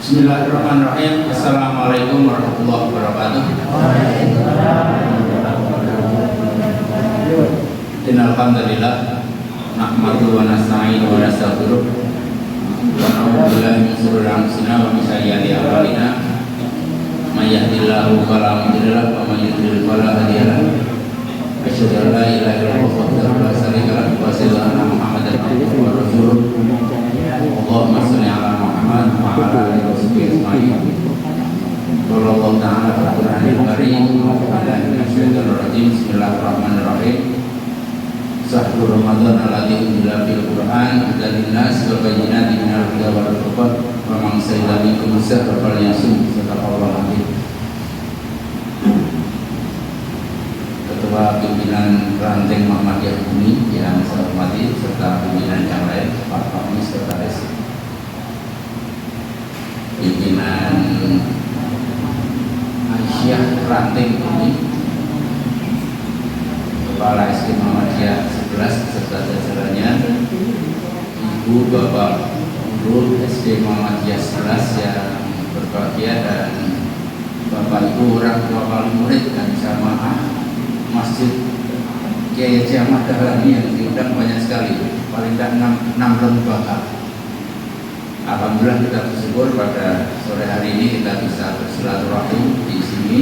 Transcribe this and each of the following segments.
Bismillahirrahmanirrahim. Assalamualaikum warahmatullahi wabarakatuh. Innalhamdulillah nahmaduhu wa nasta'inuhu wa nastaghfiruh wa na'udzu billahi min shururi anfusina wa min sayyiati a'malina. May yahdihillahu fala mudilla lahu wa may yudlil fala hadiya lahu. Asyhadu an la ilaha illallah wahdahu la syarika lahu wa asyhadu anna Muhammadan abduhu wa rasuluh. Allahumma shalli ala Muhammad wa ala alihi wa sahbihi ajma'in. Wallahu ta'ala fil Qur'anil karim wa billahi minasyaitonir rajim. Bismillahirrahmanirrahim. Sahur Ramadan alladzi unzila fil Qur'an hudan linnas wa bayyinatin minal huda wal furqan wa man shahida minkum ash-shahra falyasum. Sadaqallahu azim. Ketua Pimpinan Ranting Muhammadiyah Bumi yang saya hormati serta pimpinan yang lain, Pak Komisaris Pimpinan Aisyah Ranting Bumi, Kepala SD Muhammadiyah 11 serta jajarannya, Ibu Bapak Guru SD Muhammadiyah 11 yang berbahagia, dan Bapak Ibu orang tua wali murid dan jamaah Masjid Kiai Haji Ahmad Dahlan yang diundang banyak sekali, paling tidak 6 lembaga. Alhamdulillah kita bersyukur pada sore hari ini kita bisa bersilaturahim di sini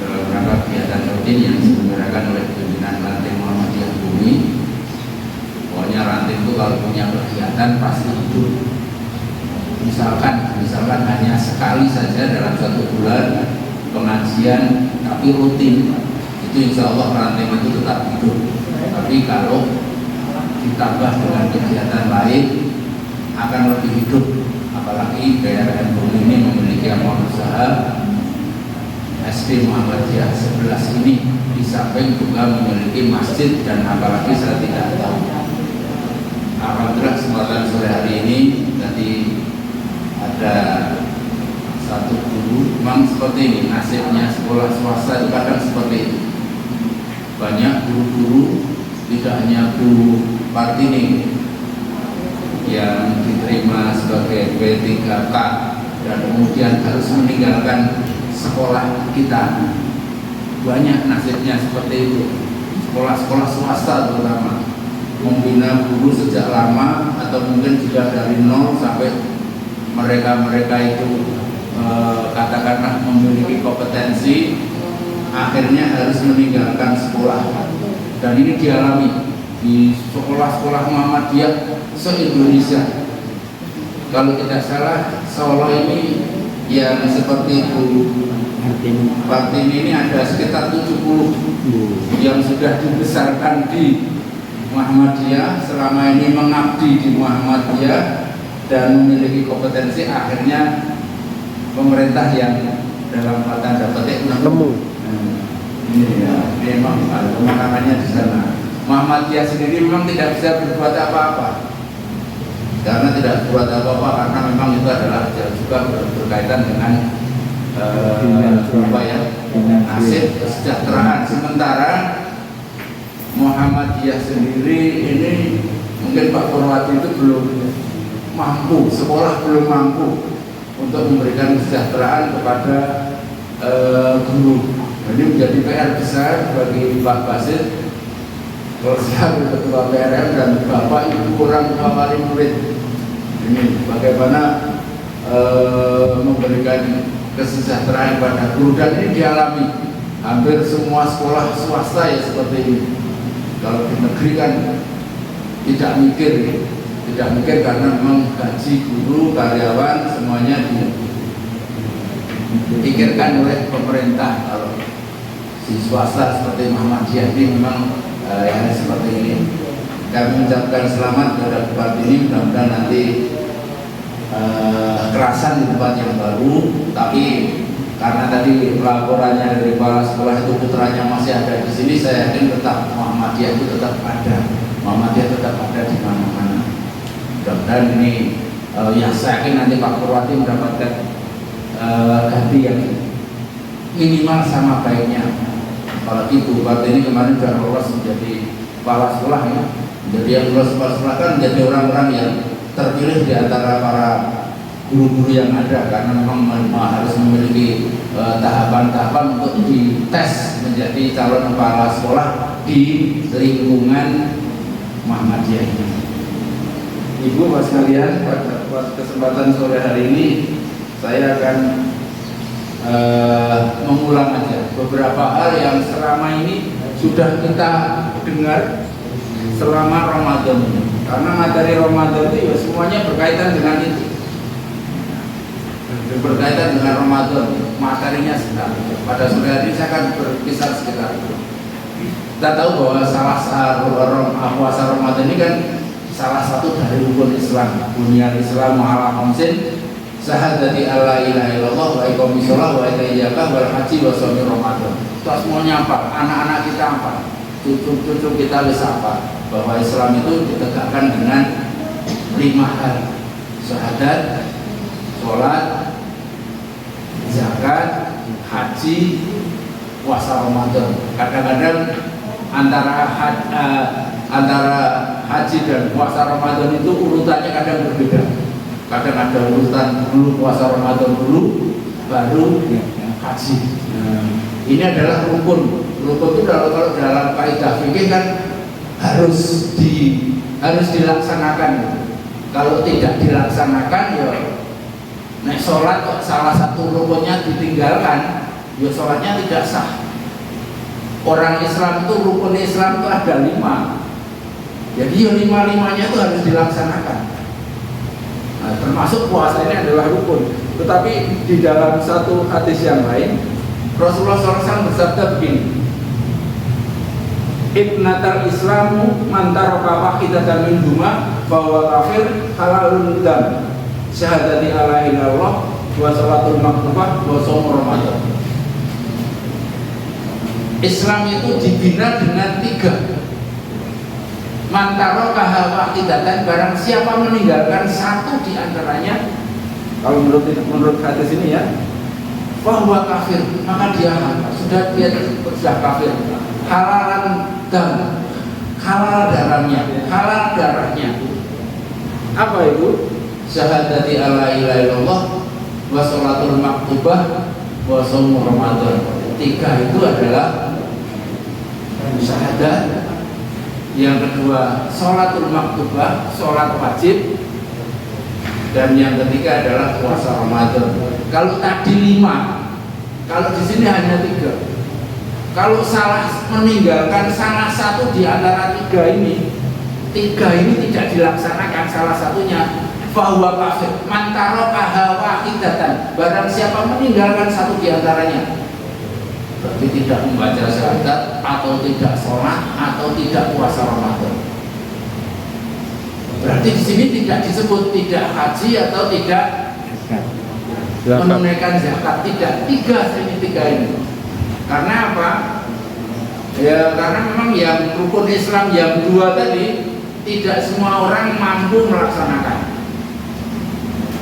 dalam rangka kegiatan rutin yang diselenggarakan oleh pimpinan Ranting Muhammadiyah Bumi. Pokoknya Ranting itu kalau punya kegiatan pasti hidup. Misalkan hanya sekali saja dalam 1 bulan pengajian tapi rutin, itu insya Allah Ranting itu tetap hidup. Tapi kalau ditambah dengan kegiatan lain akan lebih hidup. Apalagi daerah Bumi ini memiliki amal usaha. SD Muhammadiyah 11 ini di samping juga memiliki masjid, dan apalagi saya tidak tahu. Alhamdulillah kesempatan sore hari ini tadi ada satu guru, memang seperti ini nasibnya sekolah swasta itu kadang seperti itu. Banyak guru-guru, tidak hanya guru Partini yang diterima sebagai P3K dan kemudian harus meninggalkan sekolah kita. Banyak nasibnya seperti itu. Sekolah-sekolah swasta terutama membina guru sejak lama, atau mungkin juga dari nol sampai mereka itu katakanlah memiliki kompetensi, akhirnya harus meninggalkan sekolah. Dan ini dialami di sekolah-sekolah Muhammadiyah se-Indonesia. Kalau tidak salah, Solo ini yang seperti itu Partini ini ada sekitar 70 yang sudah dibesarkan di Muhammadiyah, selama ini mengabdi di Muhammadiyah dan memiliki kompetensi, akhirnya pemerintah yang dalam tanda petik nemu. Ini ya, memang ada pemakamannya di sana. Muhammadiyah sendiri memang tidak bisa berbuat apa-apa, karena tidak berbuat apa-apa karena memang itu adalah juga berkaitan dengan nasib kesejahteraan. Sementara Muhammadiyah sendiri ini mungkin Pak Purwati itu belum mampu, sekolah belum mampu untuk memberikan kesejahteraan kepada guru. Ini menjadi PR besar bagi Pak Basit, selaku Ketua PRM, dan Bapak Ibu orang tua wali murid. Ini bagaimana memberikan kesejahteraan pada guru, dan ini dialami hampir semua sekolah swasta ya seperti ini. Kalau di negeri kan tidak mikir karena memang gaji guru, karyawan semuanya dipikirkan oleh pemerintah. Kalau di swasta seperti Muhammadiyah ini memang yang seperti ini. Kami mengucapkan selamat kepada Bupati ini, mudah-mudahan nanti kerasan di tempat yang baru. Tapi karena tadi laporannya dari kepala sekolah itu putranya masih ada di sini, saya yakin tetap Muhammadiyah itu tetap ada. Muhammadiyah tetap ada di mana-mana. Mudah-mudahan ini yang saya yakin nanti Pak Purwati mendapatkan ganti yang minimal sama baiknya. Apalagi Bupati ini kemarin sudah lolos menjadi kepala sekolah ya. Jadi yang lolos kepala sekolah kan menjadi orang-orang yang terpilih di antara para guru-guru yang ada, karena memang harus memiliki tahapan-tahapan untuk dites menjadi calon kepala sekolah di lingkungan Muhammadiyah ini. Ibu Mas sekalian, pada kesempatan sore hari ini saya akan mengulang aja beberapa hal yang selama ini sudah kita dengar selama Ramadan ini. Karena materi Ramadan itu ya semuanya berkaitan dengan itu, berkaitan dengan Ramadan, materinya sekitar. Pada sore hari ini saya akan berkisar sekitar itu. Kita tahu bahwa puasa Ramadan ini kan salah satu dari rukun Islam. Bunyal Islam ala khamsin, syahadati alla ilaha illallah wa iqamis shalah wa ita'i zakah wal haji wa shaumi Ramadan. Itu semuanya apa? Anak-anak kita apa? Cucu-cucu kita bisa apa? Bahwa Islam itu ditegakkan dengan 5 hal: syahadat, sholat, zakat, haji, puasa Ramadan. Kadang-kadang antara haji dan puasa Ramadan itu urutannya kadang berbeda. Kadang ada urutan dulu puasa Ramadan dulu, baru haji. Ini adalah rukun. Rukun itu kalau dalam kaidah fikih kan harus dilaksanakan. Kalau tidak dilaksanakan, ya nek sholat kok salah satu rukunnya ditinggalkan, ya sholatnya tidak sah. Orang Islam itu rukun Islam itu ada 5. Jadi ya 5-5-nya itu harus dilaksanakan. Nah, termasuk puasa ini adalah rukun. Tetapi di dalam satu hadis yang lain, Rasulullah SAW bersabda begini: Ibnatal Islamu mantaraka wahidatan min huma bahwa kafir halalun dam, syahadati alla ilaha illallah wa salatul maktubah wa shaum Ramadan. Islam itu dibina dengan 3. Mantaraka wahidatan, barang siapa meninggalkan satu di antaranya, kalau menurut hadis ini ya, bahwa kafir, maka dia sudah kafir. Halalan dam, halal darahnya. Apa itu? Syahadati alla ilaha illallah wa sholatul maktubah wa shaum Ramadan. 3 itu adalah syahadat. Yang kedua sholatul maktubah, sholat wajib. Dan yang ketiga adalah puasa Ramadan. Kalau tadi 5, kalau di sini hanya 3. Kalau salah meninggalkan salah satu di antara 3 ini tidak dilaksanakan salah satunya, bahwa kafir mantaraka wahidatan, barang siapa meninggalkan satu di antaranya, berarti tidak membaca syahadat, atau tidak sholat, atau tidak puasa Ramadan. Berarti di sini tidak disebut tidak haji atau tidak menunaikan zakat, tidak. 3 ini. Karena apa? Ya karena memang yang rukun Islam yang 2 tadi tidak semua orang mampu melaksanakan.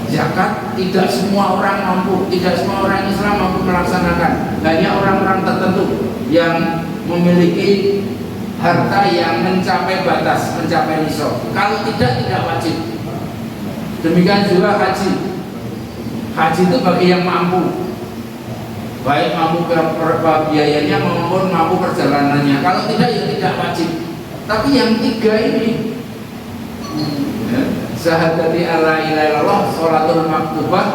Zakat tidak semua orang mampu, tidak semua orang Islam mampu melaksanakan. Hanya orang-orang tertentu yang memiliki harta yang mencapai batas, mencapai nisab. Kalau tidak wajib. Demikian juga haji. Haji itu bagi yang mampu, baik mampu biayanya maupun mampu perjalanannya. Kalau tidak ya tidak wajib. Tapi yang 3 ini, syahadati alla ilaha illallah, sholatul maktubah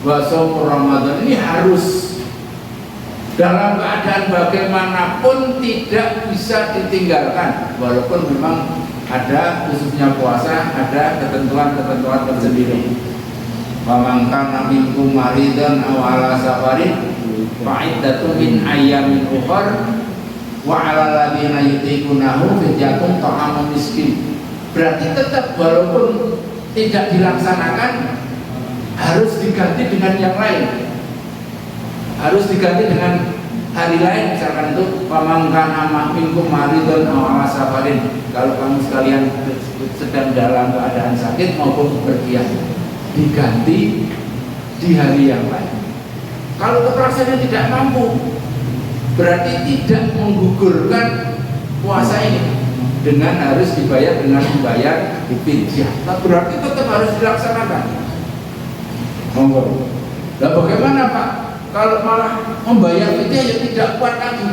wa shaum Ramadan, ini harus dalam keadaan bagaimanapun tidak bisa ditinggalkan. Walaupun memang ada, khususnya puasa, ada ketentuan-ketentuan tersendiri. Pamangkan minkum maridan aw ala safarin fa'iddatun min ayyamin ukhra wa 'alal ladzina yutiqunahu fidyatun ta'amun miskin. Berarti tetap walaupun tidak dilaksanakan harus diganti dengan yang lain. Harus diganti dengan hari lain, misalkan itu pamangkan minkum maridan aw ala safarin. Kalau kamu sekalian sedang dalam keadaan sakit maupun bepergian, diganti di hari yang lain. Kalau keperluannya tidak mampu, berarti tidak menggugurkan puasa ini dengan harus dibayar dengan membayar fidyah. Berarti tetap harus dilaksanakan. Monggo. Lah bagaimana Pak? Kalau malah membayar fidyah ya tidak kuat lagi.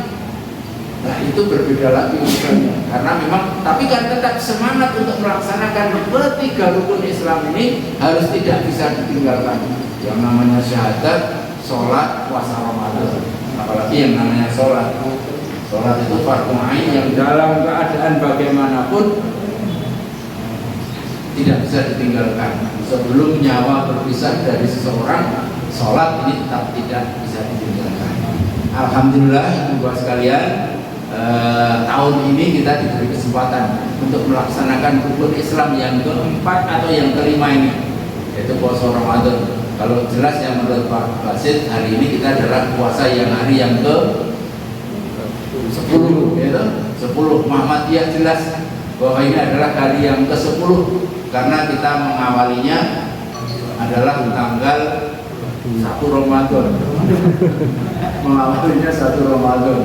Nah itu berbeda lagi urusannya. Karena memang, tapi kan tetap semangat untuk melaksanakan ketiga rukun Islam ini harus tidak bisa ditinggalkan. Yang namanya syahadat, sholat, puasa Ramadan. Apalagi yang namanya sholat. Sholat itu fardu ain yang dalam keadaan bagaimanapun tidak bisa ditinggalkan. Sebelum nyawa berpisah dari seseorang, sholat ini tetap tidak bisa ditinggalkan. Alhamdulillah ibu-ibu sekalian, tahun ini kita diberi kesempatan untuk melaksanakan rukun Islam yang keempat atau yang kelima ini, yaitu puasa Ramadan. Kalau jelas yang menurut Pak Basit, hari ini kita adalah puasa yang hari yang ke 10, ya, 10. Muhammadiyah jelas bahwa ini adalah hari yang ke-10 karena kita mengawalinya adalah tanggal 1 Ramadan. Mengawalinya 1 Ramadan.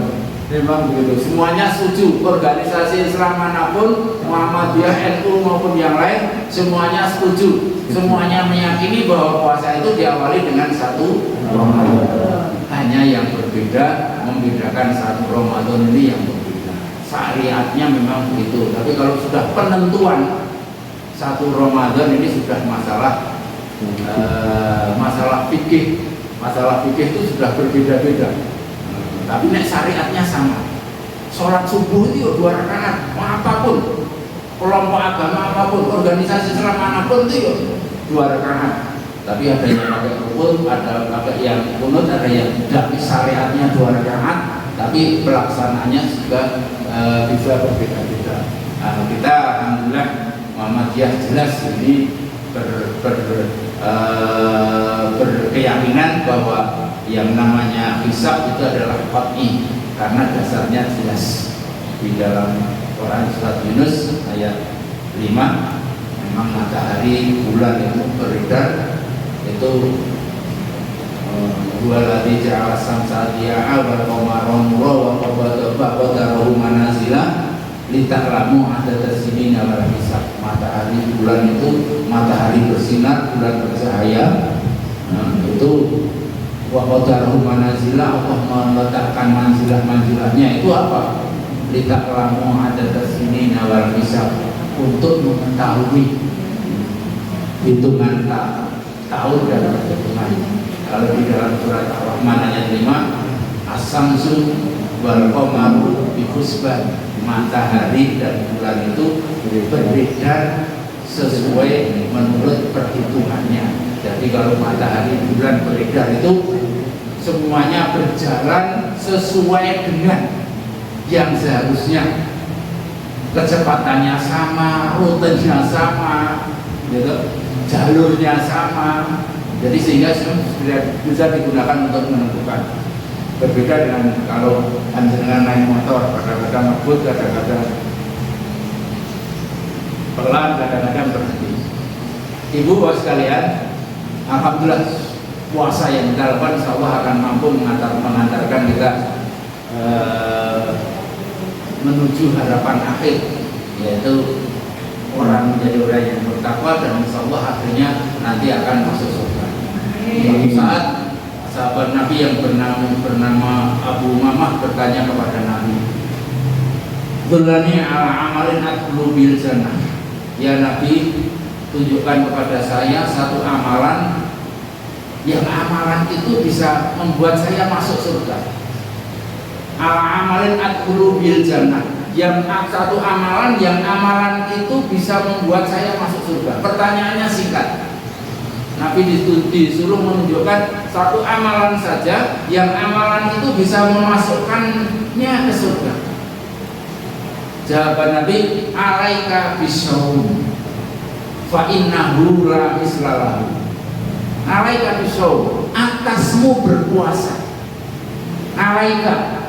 Memang begitu. Semuanya setuju. Organisasi Islam manapun, Muhammadiyah, NU maupun yang lain, semuanya setuju. Semuanya meyakini bahwa puasa itu diawali dengan 1 Ramadan. Hanya yang berbeda, membedakan 1 Ramadan ini yang berbeda. Syariatnya memang begitu. Tapi kalau sudah penentuan 1 Ramadan ini sudah masalah fikih. Masalah fikih itu sudah berbeda-beda. Tapi nek syariatnya sama. Sholat subuh itu 2 rakaat, mau apapun, kelompok agama apapun, organisasi Islam manapun itu 2 rakaat. Tapi ada yang pakai rukun, ada pakai yang kunut, ada yang tidak. Syariatnya 2 rakaat, tapi pelaksanaannya juga bisa berbeda-beda. Nah, kita alhamdulillah Muhammadiyah jelas ini berkeyakinan bahwa yang namanya hisab itu adalah qat'i karena dasarnya jelas di dalam Quran surat Yunus ayat 5 memang matahari bulan itu beredar itu huwaladzi ja'ala samsa diya'a wal qamara nuran wa qadarahu manazila lita'lamu adada sinina wal hisab. Matahari bulan itu matahari bersinar, bulan bercahaya. Nah, itu wa qadarahu manazila, Allah meletakkan manzilah-manzilahnya itu apa? Lita'lamu adada sinina wal hisab, untuk mengetahui hitungan tahun dan perhitungan. Kalau di dalam surat Ar-Rahman ayat 5, as-samsu wal qamaru bi husban, matahari dan bulan itu berbeda sesuai menurut perhitungannya. Jadi kalau matahari bulan beredar itu semuanya berjalan sesuai dengan yang seharusnya, kecepatannya sama, rutenya sama, gitu, jalurnya sama. Jadi sehingga bisa digunakan untuk menentukan. Berbeda dengan kalau panjenengan naik motor, kadang-kadang ngebut, kadang-kadang pelan, kadang-kadang berhenti. Ibu bapak sekalian, alhamdulillah puasa yang kita lakukan insya Allah akan mampu mengantarkan kita menuju harapan akhir, yaitu orang menjadi orang yang bertakwa dan insya Allah akhirnya nanti akan masuk surga. Suatu saat sahabat Nabi yang bernama Abu Mamah bertanya kepada Nabi, "Dullani ala amalin adkhulu bil jannah." Ya Nabi, tunjukkan kepada saya satu amalan yang amalan itu bisa membuat saya masuk surga. Ala amalin adkhulu bil jannah, yang satu amalan yang amalan itu bisa membuat saya masuk surga. Pertanyaannya singkat. Nabi disuruh menunjukkan satu amalan saja yang amalan itu bisa memasukkannya ke surga. Jawaban Nabi, alaika bisawm fa innahu la mislalahu. Alaika bisawm, atasmu berpuasa. Alaika,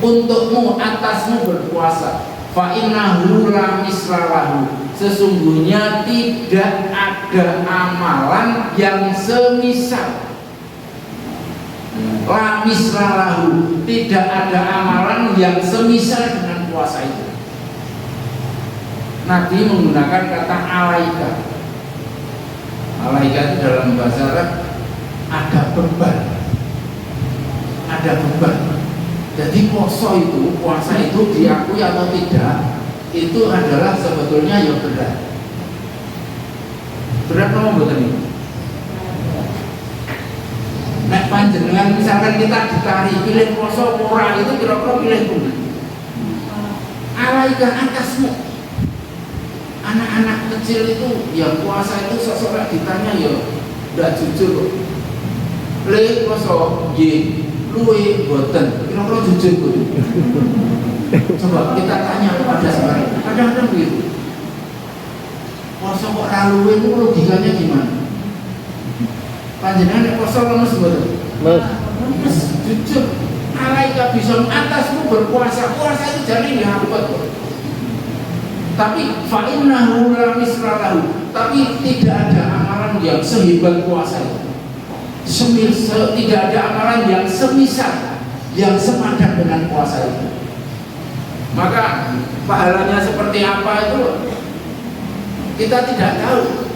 untukmu, atasmu berpuasa. Fa innahu la mislalahu, sesungguhnya tidak ada amalan yang semisal. La mislalahu, tidak ada amalan yang semisal dengan puasa itu. Nabi menggunakan kata alaika. Alaika alaika itu dalam bahasa Arab ada beban. Ada beban. Jadi puasa itu diakui atau tidak, itu adalah sebetulnya yang berat. Berat apa mboten iki? Nek panjenengan misalkan kita ditari pilih poso ora itu kira-kira pilih pundi? Alaika atasmu. Anak-anak kecil itu yang puasa itu seseorang ditanya ya ndak jujur. Le poso nggih, luwe boten. Kira-kira jujur kok. Coba kita tanya kepada sekarang. Kadang-kadang begitu. Poso kok ra luwe itu logikanya gimana? Panjenengan nek poso lemes mboten? Lemes. Jujur. Alaika bisa atasmu berpuasa. Puasa itu jadi dihapus. Tapi fa'innahu la mislahu. Tapi tidak ada amalan yang sehebat puasa itu. Tidak ada amalan yang semisal, yang sepadan dengan puasa itu. Maka pahalanya seperti apa itu kita tidak tahu.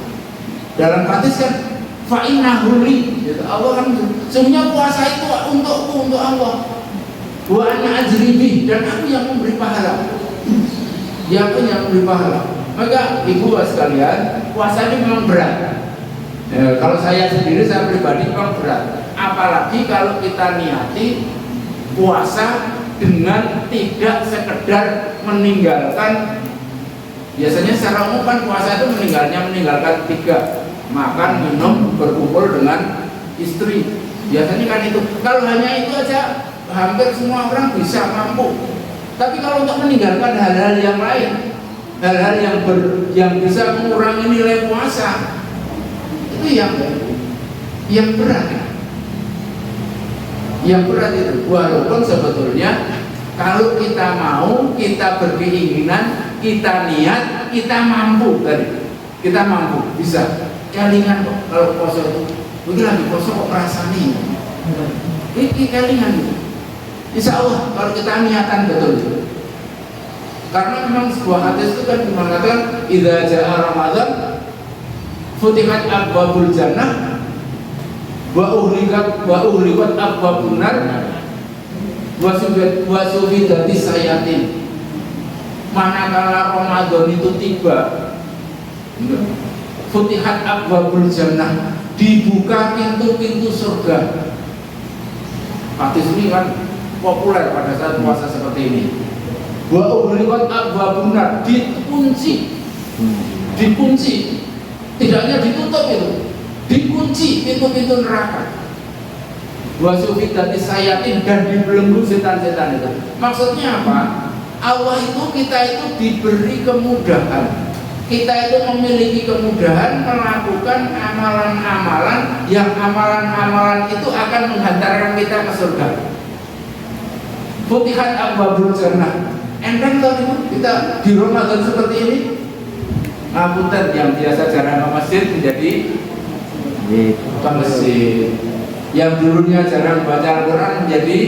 Dalam hadis kan fa'innahu li, Allah kan semuanya puasa itu untukku, untuk Allah. Wa ana ajri bih, dan aku yang memberi pahala. Dia pun yang memberi pahala. Maka ibu sekalian, puasa ini memang berat. Kalau saya sendiri, saya pribadi memang berat. Apalagi kalau kita niati puasa dengan tidak sekedar meninggalkan. Biasanya secara umum kan puasa itu meninggalkan 3: makan, minum, berkumpul dengan istri. Biasanya kan itu. Kalau hanya itu aja hampir semua orang bisa mampu. Tapi kalau untuk meninggalkan hal-hal yang lain, hal-hal yang bisa mengurangi nilai puasa, itu yang berat. Yang berat itu. Walaupun sebetulnya kalau kita mau, kita berkeinginan, kita niat, kita mampu tadi. Kita mampu, bisa. Kelingan kok kalau poso itu. Begitu lagi poso kok perasaan ini. Ini kelingan itu. Insya Allah kalau kita niatan betul. Karena memang sebuah hadis itu kan mengatakan idza jaa Ramadan futihat abwabul jannah wa uhlikat abwabun nar wa sufidati sayatin. Manakala Ramadan itu tiba, futihat abwabul jannah, dibuka pintu-pintu surga. Hadis ini kan populer pada saat puasa seperti ini. Wa ughliqat abwabun nar, dikunci. Tidak hanya ditutup itu, dikunci pintu-pintu neraka. Wa sufidati sayatin, dan dibelenggu setan-setan itu. Maksudnya apa? Allah itu, kita itu diberi kemudahan. Kita itu memiliki kemudahan melakukan amalan-amalan yang amalan-amalan itu akan menghantarkan kita ke surga. Futihat abwabul jannah. Enteng tadi kita di Ramadan seperti ini. Ngapunten yang biasa jarang ke masjid menjadi ke masjid. Yang dulunya jarang baca Al-Quran menjadi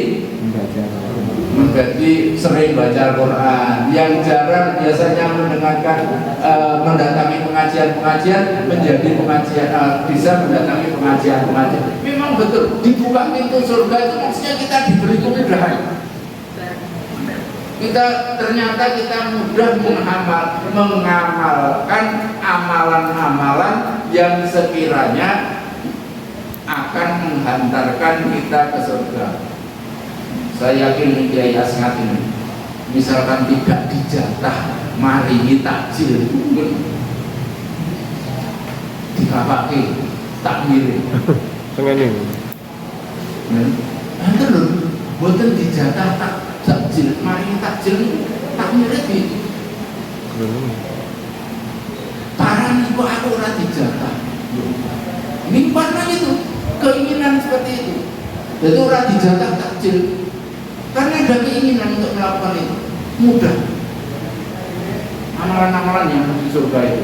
sering baca Al-Quran. Yang jarang biasanya mendatangi pengajian menjadi pengajian, bisa mendatangi pengajian. Memang betul dibuka pintu surga itu maksudnya kita diberi kemudahan. Ternyata kita mudah mengamalkan amalan-amalan yang sekiranya akan menghantarkan kita ke surga. Saya yakin Kiai Asngat ini, misalkan tidak dijatah maringi takjil, dikapake takmir. Pengen itu loh, boten dijatah takjil, maringi takjil, takmir di. Parah nih kok aku ora dijatah. Nimpan itu keinginan seperti itu. Jadi ora dijatah takjil. Karena ada keinginan untuk melakukan itu, mudah. Amalan-amalan yang di surga itu.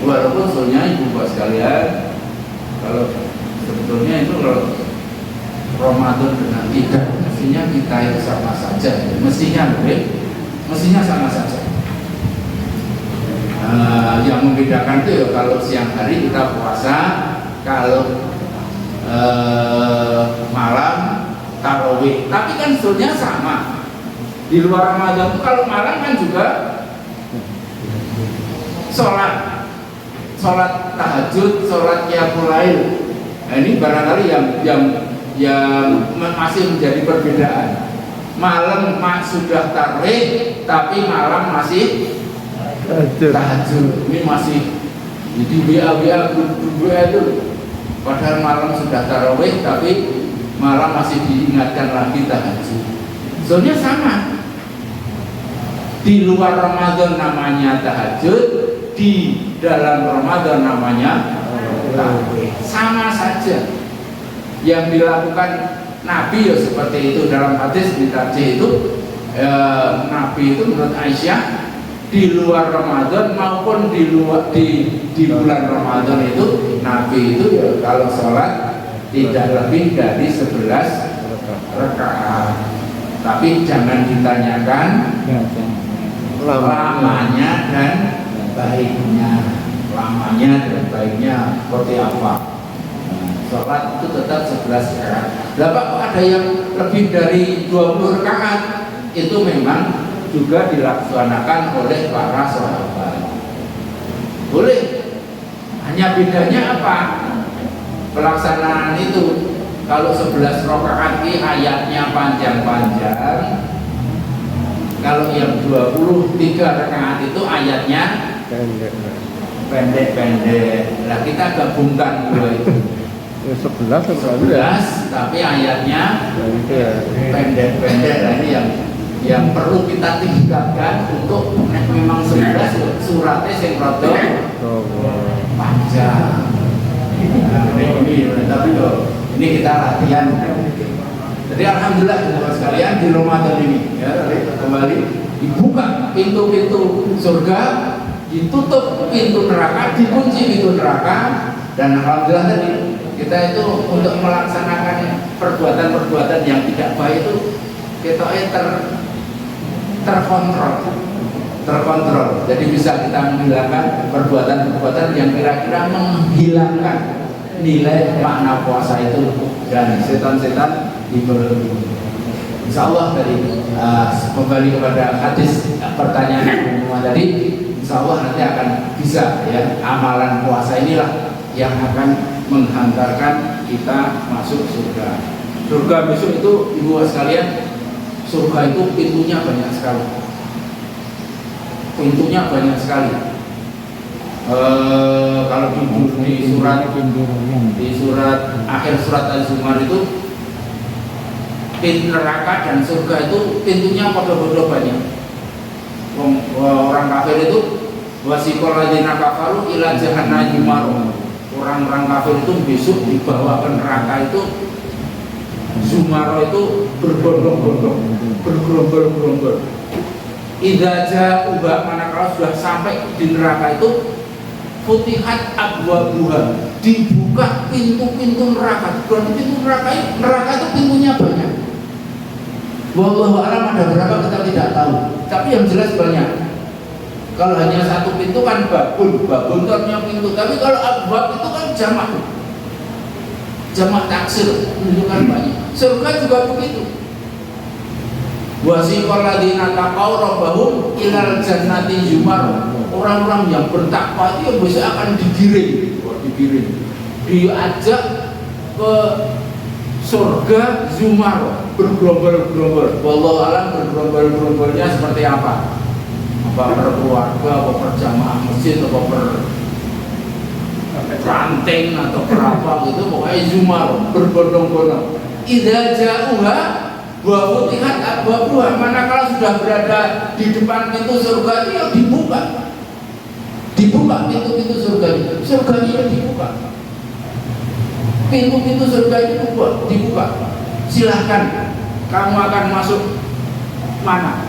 Walaupun sebetulnya ibu bapak sekalian, kalau sebetulnya itu kalau Ramadan dengan tidak, mestinya kita itu sama saja. Mestinya sama saja. Yang membedakan itu ya kalau siang hari kita puasa, kalau malam tarawih. Tapi kan sebetulnya sama. Di luar Ramadan itu kalau malam kan juga sholat tahajud, sholat qiyamul lail. Nah, ini barangkali yang masih menjadi perbedaan. Malam sudah tarawih, tapi malam masih tahajud. Ini masih di grup itu. Padahal malam sudah tarawih, tapi malam masih diingatkan lagi tahajud. Soalnya sama. Di luar Ramadan namanya tahajud, di dalam Ramadan namanya tarawih. Sama saja. Yang dilakukan Nabi ya seperti itu. Dalam hadis ditarjih itu Nabi itu menurut Aisyah di luar Ramadan maupun di bulan Ramadan itu Nabi itu ya kalau sholat tidak lebih dari 11 rakaat. Tapi jangan ditanyakan lamanya dan baiknya. Lamanya dan baiknya seperti apa. Sholat itu tetap 11 rakaat. Lah kok ada yang lebih dari 20 rakaat? Itu memang juga dilaksanakan oleh para sahabat. Boleh. Hanya bedanya apa? Pelaksanaan itu. Kalau 11 rakaat ini ayatnya panjang-panjang. Kalau yang 23 rakaat itu ayatnya pendek-pendek. Nah, kita gabungkan dua itu. 11 tapi ayatnya pendek-pendek. Nah, ini yang perlu kita tingkatkan untuk memang 11 suratnya sing rada panjang. Ini kita latihan. Jadi alhamdulillah teman-teman sekalian di Ramadan ini ya, kembali dibuka pintu-pintu surga, ditutup pintu neraka, dikunci pintu neraka, dan alhamdulillah tadi kita itu untuk melaksanakan perbuatan-perbuatan yang tidak baik itu kita terkontrol. Jadi bisa kita menghilangkan perbuatan-perbuatan yang kira-kira menghilangkan nilai makna puasa itu dan setan-setan diberi. Insya Allah tadi kembali kepada hadis pertanyaan semua tadi, insya Allah nanti akan bisa ya, amalan puasa inilah yang akan menghantarkan kita masuk surga. Surga besok itu ibu sekalian, surga itu pintunya banyak sekali. Pintunya banyak sekali. Kalau di surat akhir surat Al-Zumar itu pintu neraka dan surga itu pintunya pada-pada banyak. Orang kafir itu wasiqal ladzina kafaru ila jahannam yumaru. Orang-orang kafir itu besok dibawa ke neraka itu Zumaro itu berbondong-bondong, bergerombol-gerombol. Idza ja'uha, manakala sudah sampai di neraka itu futihat abwabuha, dibuka pintu-pintu neraka. Berarti pintu neraka itu pintunya banyak. Wallahu a'lam ada berapa kita tidak tahu, tapi yang jelas banyak. Kalau hanya satu pintu kan babun itu artinya pintu, tapi kalau abwab itu kan jamak taksir, menunjukkan banyak. Surga juga begitu. Wasiqal ladzina taqaw rabbahum ilal jannati zumar. Orang-orang yang bertakwa itu besok akan digiring, diajak ke surga zumar, bergerombol-gerombol. Wallahu alam bergerombol-gerombolnya seperti apa? Apa per keluarga, apa per jamaah masjid, apa per ranting atau berapa gitu, pokoknya zumar, berbondong-bondong. Idza ja'uha wa futihat abwabuha, manakala sudah berada di depan pintu surga itu ya dibuka pintu-pintu surga itu dibuka, pintu-pintu surga itu dibuka. Silahkan kamu akan masuk mana.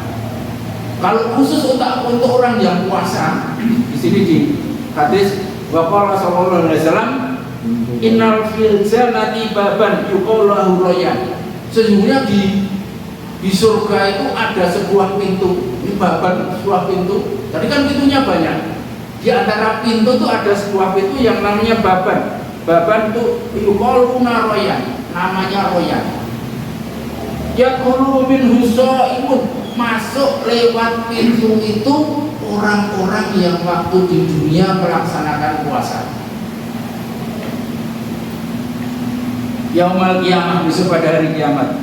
Kalau khusus untuk orang yang puasa, di sini di hadis Bapak Sallallahu Alaihi Wasallam, innal fil jannati baban yuqalu rayyan. Sesungguhnya di surga itu ada sebuah pintu. Ini baban, sebuah pintu. Tadi kan pintunya banyak. Di antara pintu tuh ada sebuah pintu yang namanya baban. Baban itu yuqaluna royan, namanya royan. Yadkhulu minhu shaimun, masuk lewat pintu itu orang-orang yang waktu di dunia melaksanakan puasa. Yaumal qiyamah, besok pada hari kiamat.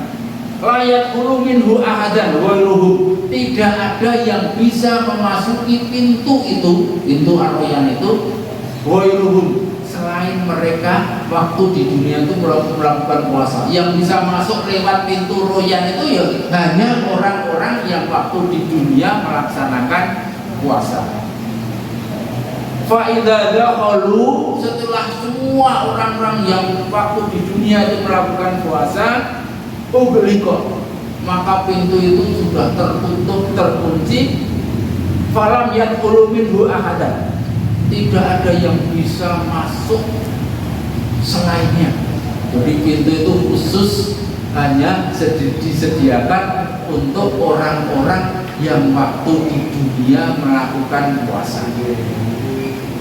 La yadkhulu minhu ahadan ghairuhu, tidak ada yang bisa memasuki pintu itu, pintu ar-royan itu, ghairuhum, selain mereka waktu di dunia itu melakukan puasa. Yang bisa masuk lewat pintu royan itu ya hanya orang-orang yang waktu di dunia melaksanakan puasa. Fa'idha dakhalu, setelah semua orang-orang yang waktu di dunia itu melakukan puasa, ughliqa, maka pintu itu sudah tertutup, terkunci. Falam yadkhulu minhu ahadan, tidak ada yang bisa masuk selainnya. Jadi pintu itu khusus hanya disediakan untuk orang-orang yang waktu di dunia melakukan puasa.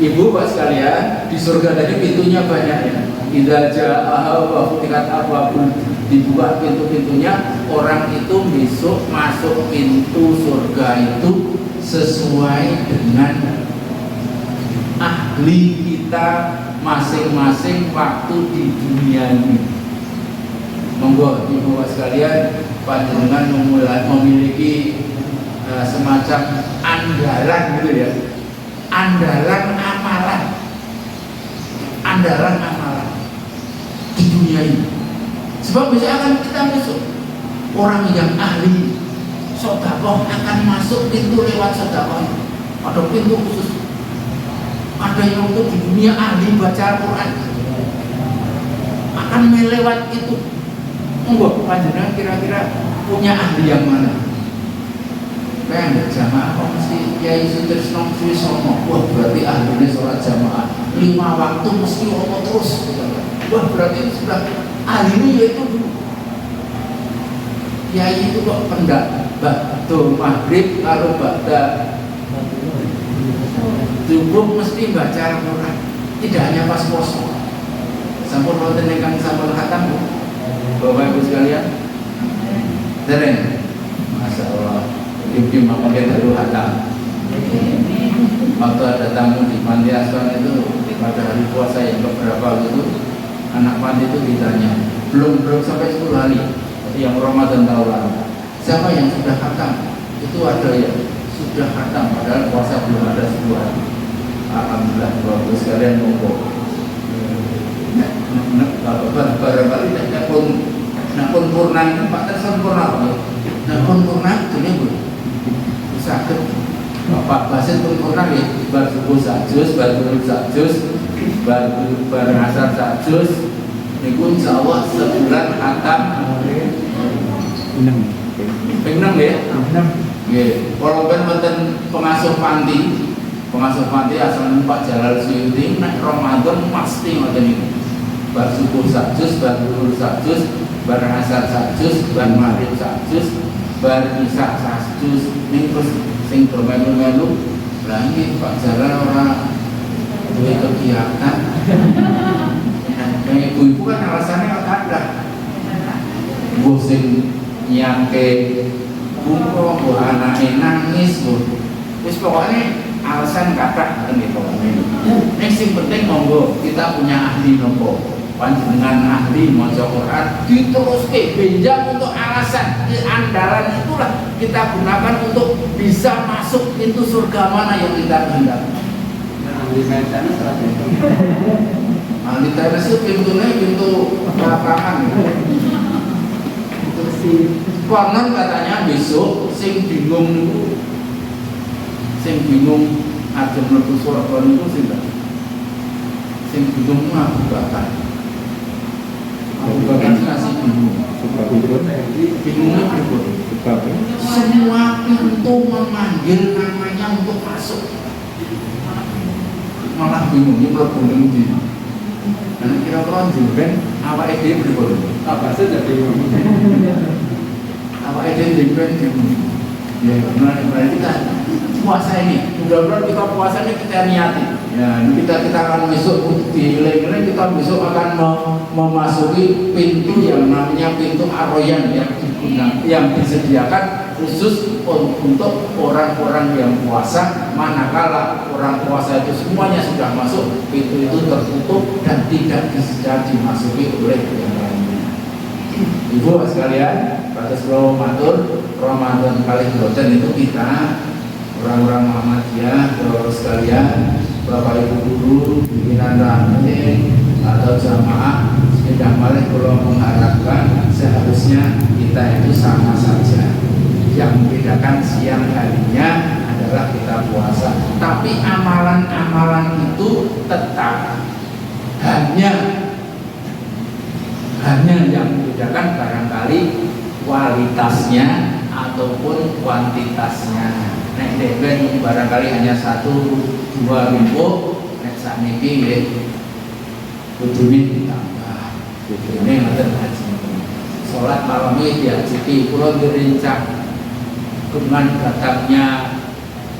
Ibu Pak sekalian, di surga tadi pintunya banyak ya. Idza jaa'a wa futihat abwaabul, dibuka pintu-pintunya, orang itu besok masuk pintu surga itu sesuai dengan ahli kita masing-masing waktu di dunia ini. Monggo Ibu Pak sekalian, panjenengan memiliki semacam andalan gitu ya. Andalan amalan di dunia ini. Sebab bisa akan kita masuk orang yang ahli sedekah akan masuk pintu lewat sedekah. Ada pintu khusus. Ada yang untuk di dunia ahli baca Al-Quran akan melewat itu. Monggo panjenengan kira-kira punya ahli yang mana? Kayak jamaah kok mesti Kiai Sutrisno Suwisono, wah berarti ahlinya sholat jamaah 5 waktu mesti ono terus. Wah berarti sudah ahlinya yaitu dulu. Kiai itu kok pendak ba'da maghrib kalau ba'da cukup mesti baca Al-Quran, tidak hanya pas poso. Sampun wonten ingkang sampun khatam Bu, Bapak Ibu sekalian. Dereng, Masya Allah. Ibu makanya baru hatam. Waktu ada tamu di panti asuhan itu pada hari puasa yang beberapa itu, anak panti itu ditanya, belum sampai 10 hari, yang Ramadan tahun lalu, siapa yang sudah hatam? Itu ada yang sudah hatam, padahal puasa belum ada 10 hari. Alhamdulillah, Bapak sekalian monggo. Barangkali nak pun purna itu Pak tersempurna, nak pun purna ini Bu. Sakit Bapak Basit pun pernah ya, bar subuh sajus, bar guru sajus, bar asar sajus. Niku insya Allah sebulan hatam 6 ya. Kalau wonten pengasuh panti asal Pak Jalal Suyuti nek Ramadan pasti ngoten niku. Bar subuh sajus, bar guru sajus, bar asar sajus, bar maghrib sajus, bar isya sajus. Ning terus sing melu-melu lagi Pak Jalal ora duwe kegiatan. Kayak ibu-ibu kan alasannya ada. Bu sing nyangke bungko, bu anake nangis, bu. Wis pokoknya alasan kata ngoten iki pokoknya. Ning sing penting monggo kita punya ahli nopo. Panjenengan ahli maca Quran diteruske benjang untuk alasan andalan itulah kita gunakan untuk bisa masuk pintu surga mana yang kita kehendaki. Ahli tenis ahli tenis itu pintunya pintu lapangan. Konon katanya besok sing bingung ajeng mlebu surga niku sing bingung Abu Bakar. Abu Bakar ngasih bingungnya berikut. Semua pintu memanggil namanya untuk masuk, malah bingungnya mlebu ning ndi. Dan kira-kira jenengan awake dhewe berikut. Apa saja bingung. Awake dhewe jenengan bingung. Ya, benar kita puasa ini, mudah-mudahan kita puasa ini kita niati. Ya, kita akan besok di nilai kita besok akan memasuki pintu yang namanya pintu Ar-Rayyan yang disediakan khusus untuk orang-orang yang puasa. Manakala orang puasa itu semuanya sudah masuk, pintu itu tertutup dan tidak bisa dimasuki oleh yang lainnya. Ibu sekalian, kados kula matur, Ramadan kali boten itu kita orang-orang Muhammadiyah, saudara sekalian, Bapak Ibu guru, pimpinan ranting atau jamaah, sudah malah kalau mengharapkan seharusnya kita itu sama saja. Yang membedakan siang harinya adalah kita puasa, tapi amalan-amalan itu tetap hanya yang membedakan barangkali kualitasnya ataupun kuantitasnya. Nek deben barangkali hanya 1-2 ribu, nek sakniki nggih kudune ditambah. Kudune ngoten haji. Salat malam iki diajiki kula dirincang dengan datangnya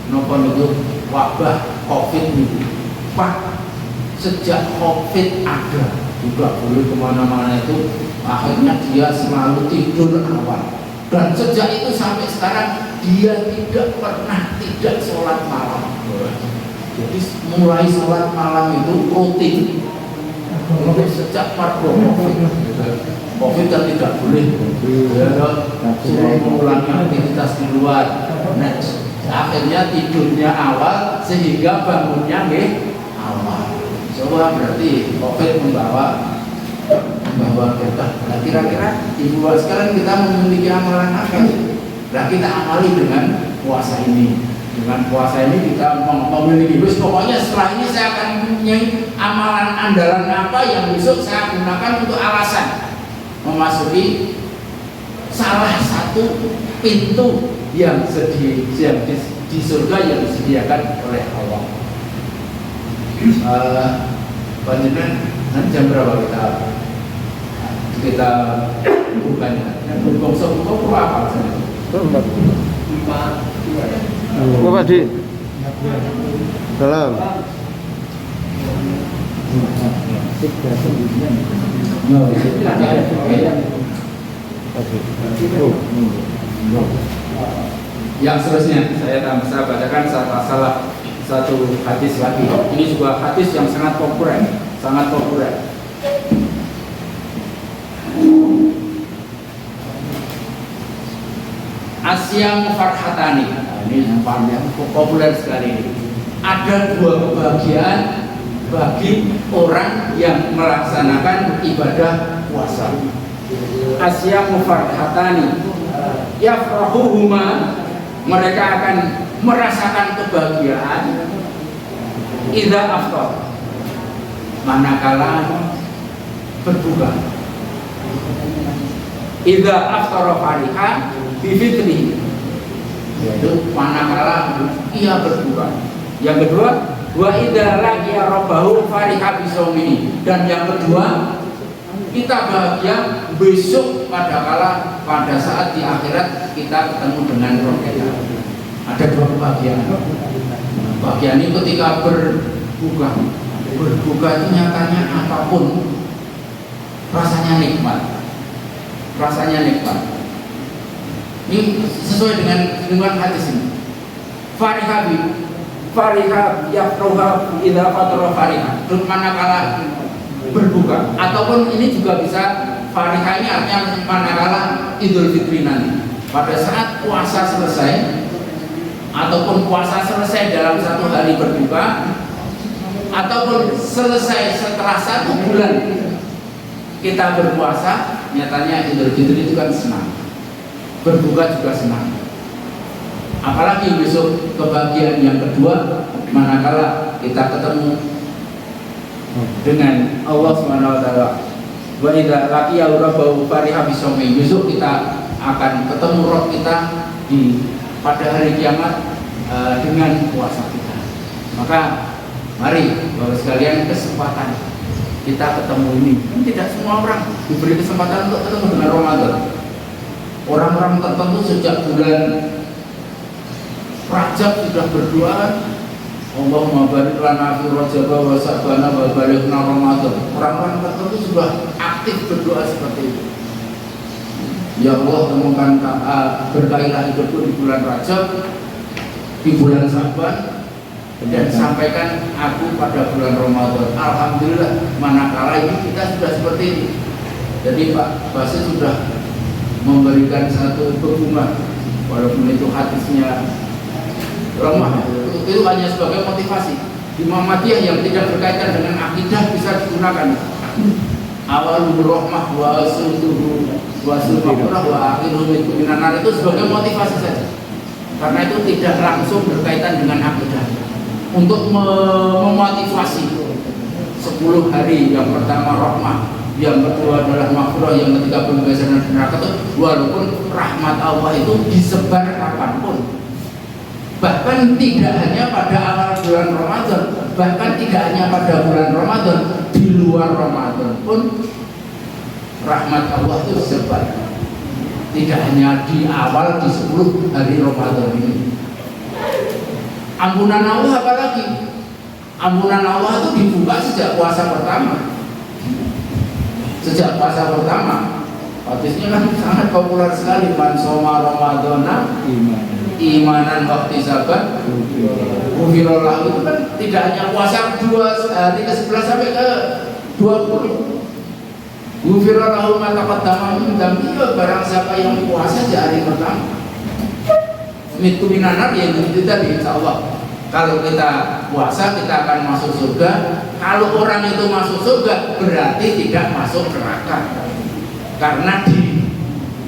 napa niku wabah Covid niku. Pak, sejak Covid ada juga boleh kemana-mana itu akhirnya dia selalu tidur awal. Dan sejak itu sampai sekarang dia tidak pernah tidak sholat malam. Jadi mulai sholat malam itu rutin. Sejak COVID kan tidak boleh. Suruh mengulangi aktivitas di luar. Nah, akhirnya tidurnya awal sehingga bangunnya awal. Coba berarti COVID membawa kita. Nah, kira-kira ibu sekarang kita memiliki amalan apa? Nah, kita amali dengan puasa ini. Dengan puasa ini kita memiliki pokoknya setelah ini saya akan mempunyai amalan andalan apa yang besok saya gunakan untuk alasan memasuki salah satu pintu yang di surga yang disediakan oleh Allah. Panjenengan nanti jam berapa kita bukanya? Bongso buka apa saja? Bapak di dalam yang seterusnya saya bacakan salah satu hadis lagi. Ini juga hadis yang sangat populer. Asyam farhatani. Ini yang populer sekali ini. Ada 2 kebahagiaan bagi orang yang melaksanakan ibadah puasa. Asyam farhatani yafrahuhuma, mereka akan merasakan kebahagiaan idza aftar, manakala berbuka. Idza aftara fariha bi fitri, yaitu manakala ia berbuka. Yang kedua, wa idza laqiya rabbahu fariha bi shaumi, dan yang kedua kita bahagia besok pada saat di akhirat kita ketemu dengan Roh kita. Ada 2 kebahagiaan. Bahagian ini ketika berbuka itu nyatanya apapun rasanya nikmat. Ini sesuai dengan hadis ini. Fariha yafruha idza fatara fariha. Manakala berbuka, ataupun ini juga bisa fariha ini artinya manakala Idul Fitri nanti. Pada saat puasa selesai ataupun puasa selesai dalam 1 hari berbuka, ataupun selesai setelah 1 bulan kita berpuasa, nyatanya Idul Fitri itu kan senang, berbuka juga senang. Apalagi besok kebahagiaan yang kedua, manakala kita ketemu dengan Allah Subhanahu wa taala. Wa idza laqiya rabbahu fariha bi shaumi, besok kita akan ketemu Roh kita pada hari kiamat dengan puasa kita. Maka mari Bapak sekalian, kesempatan kita ketemu ini. Tidak semua orang diberi kesempatan untuk ketemu dengan Ramadan. Orang-orang tertentu sejak bulan Rajab sudah berdoa, Allahumma barik lana fi Rajab wa Sya'ban wa balighna Ramadan. Orang-orang tertentu sudah aktif berdoa seperti itu. Ya Allah, temukan berkailah hidupku di bulan Rajab, di bulan Sya'ban, dan sampaikan aku pada bulan Ramadan. Alhamdulillah, manakala ini kita sudah seperti ini. Jadi Pak Basit sudah memberikan satu dukungan, walaupun itu hadisnya lemah, itu hanya sebagai motivasi. Di Muhammadiyah yang tidak berkaitan dengan akidah bisa digunakan. Awalul rahmah wa asluhu wa sulmaqrah wa akhiruhu minan itu sebagai motivasi saja. Karena itu tidak langsung berkaitan dengan akidah. Untuk memotivasi 10 hari yang pertama rahmah, yang kedua adalah maghfirah, yang ketiga pembebasan dari neraka, walaupun rahmat Allah itu disebar kapanpun, bahkan tidak hanya pada awal bulan Ramadan, bahkan tidak hanya pada bulan Ramadan, di luar Ramadan pun rahmat Allah itu disebar, tidak hanya di awal di 10 hari Ramadan ini. Ampunan Allah apalagi? Ampunan Allah itu dibuka sejak puasa pertama. Sejak puasa pertama, hadisnya kan sangat populer sekali, man shoma ramadhana imanan wahtisaban ghufira lahu. Itu kan tidak hanya puasa 2 hari ke-11 sampai ke 20. Ghufira lahu ma taqaddama min dzambihi, barang siapa yang puasa di hari pertama. Itu minanar yang itu tadi, insyaallah. Kalau kita puasa kita akan masuk surga. Kalau orang itu masuk surga berarti tidak masuk neraka. Karena di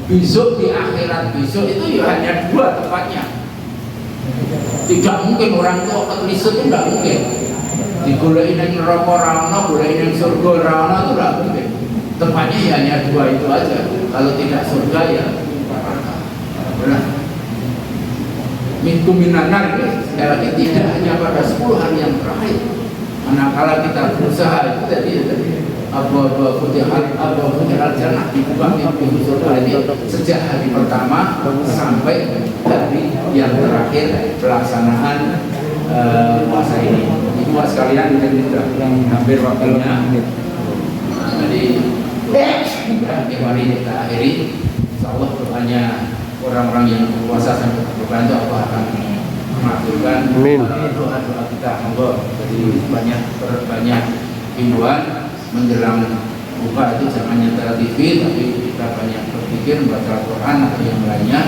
besok, di akhirat besok itu ya hanya 2 tempatnya. Tidak mungkin orang itu ketelisut, itu tidak mungkin. Digoleki nang neraka ra ono, goleki nang surga ra ono, itu tidak mungkin. Tempatnya ya hanya 2 itu aja. Kalau tidak surga ya neraka. Benar. Minkum minanar ini sekali lagi tidak hanya pada 10 hari yang terakhir. Manakala kita berusaha itu tadi abu-abu futihal jannah, dibuka pintu surga ini sejak hari pertama sampai hari yang terakhir pelaksanaan puasa ini. Itu sekalian kita yang hampir waktunya. Jadi mari kita akhiri. Insyaallah doanya orang-orang yang berpuasa sampai berbulan itu Allah akan mengabulkan doa-doa kita. Monggo. Jadi banyak himbauan menjelang buka itu jangan nyetel TV, tapi kita banyak berpikir membaca Al-Quran atau yang lainnya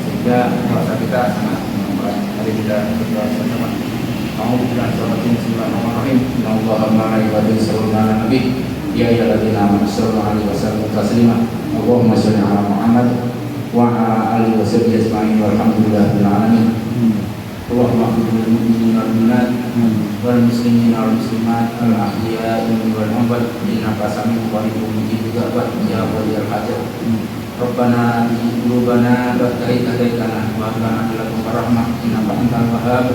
sehingga puasa kita sangat membaik. Mari kita berdoa bersama. Bismillahirrahmanirrahim. Innallaha wa malaikatahu yusholluna 'alan nabi ya ayyuhalladzina amanu shallu 'alaihi wa sallimu taslima. Allahumma shalli 'ala Muhammad wa ala alihi wa sahbihi ajma'in walhamdulillahil alamin. Allahumma ighfir lil mu'minina wal mu'minat wal muslimina wal muslimat al ahya'i wal amwat innaka sami'un qaribun mujibud da'wat ya waliyal hajat. Rabbana atina qulubana ba'da idh hadaytana wa hab lana min ladunka rahmah innaka antal wahhab.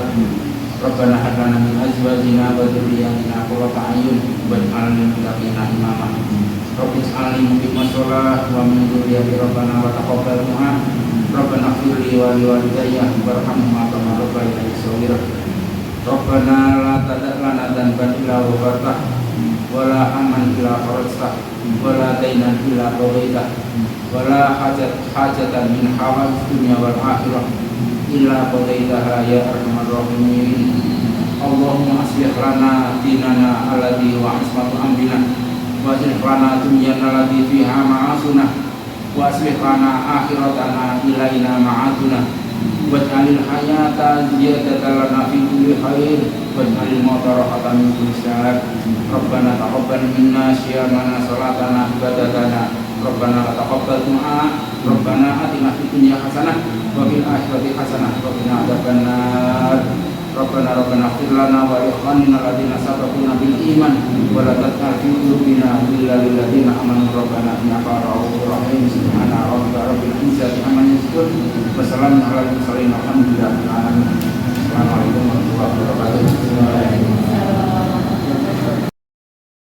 Rabbana hab lana min azwajina wa dhurriyyatina qurrata a'yun waj'alna lil muttaqina imama. Rabbi ij'alni muqimas shalah wa min dzurriyyati Rabbana wa taqabbal du'a. Rabbana ighfir li wa liwalidayya warhamhuma kama rabbayani shaghira. Rabbana la tada' lana dhanban illa ghafartah wa la hamman illa farajtah wa la daynan illa qadaitah wa la hajatan min hawaij dunya wal akhirah illa qadaitaha ya arhamar rahimin. Allahumma aslih lana dinana alladhi wa ismatu amrina wa aslih lana dunyana allati fiha ma'asuna wa aslih lana akhiratana ilaina ma'aduna waj'alil hayata ziyadatan lana fi kulli khair waj'alil mauta rahatan min kulli syarr. Rabbana taqabbal minna siyamana salatana ibadatana Rabbana taqabbal du'a. Rabbana atina fid dunya hasanah wa fil akhirati hasanah wa qina adzabannar. Rabbana ighfir lana wa li ikhwanina alladziina sabaquna bil iman wa la taj'al fi qulubina ghillan lil ladziina amanu rabbana innaka ra'ufur rahim. Subhana rabbika rabbil izzati amma yasifun wa salamun alal mursalin walhamdulillahi rabbil alamin.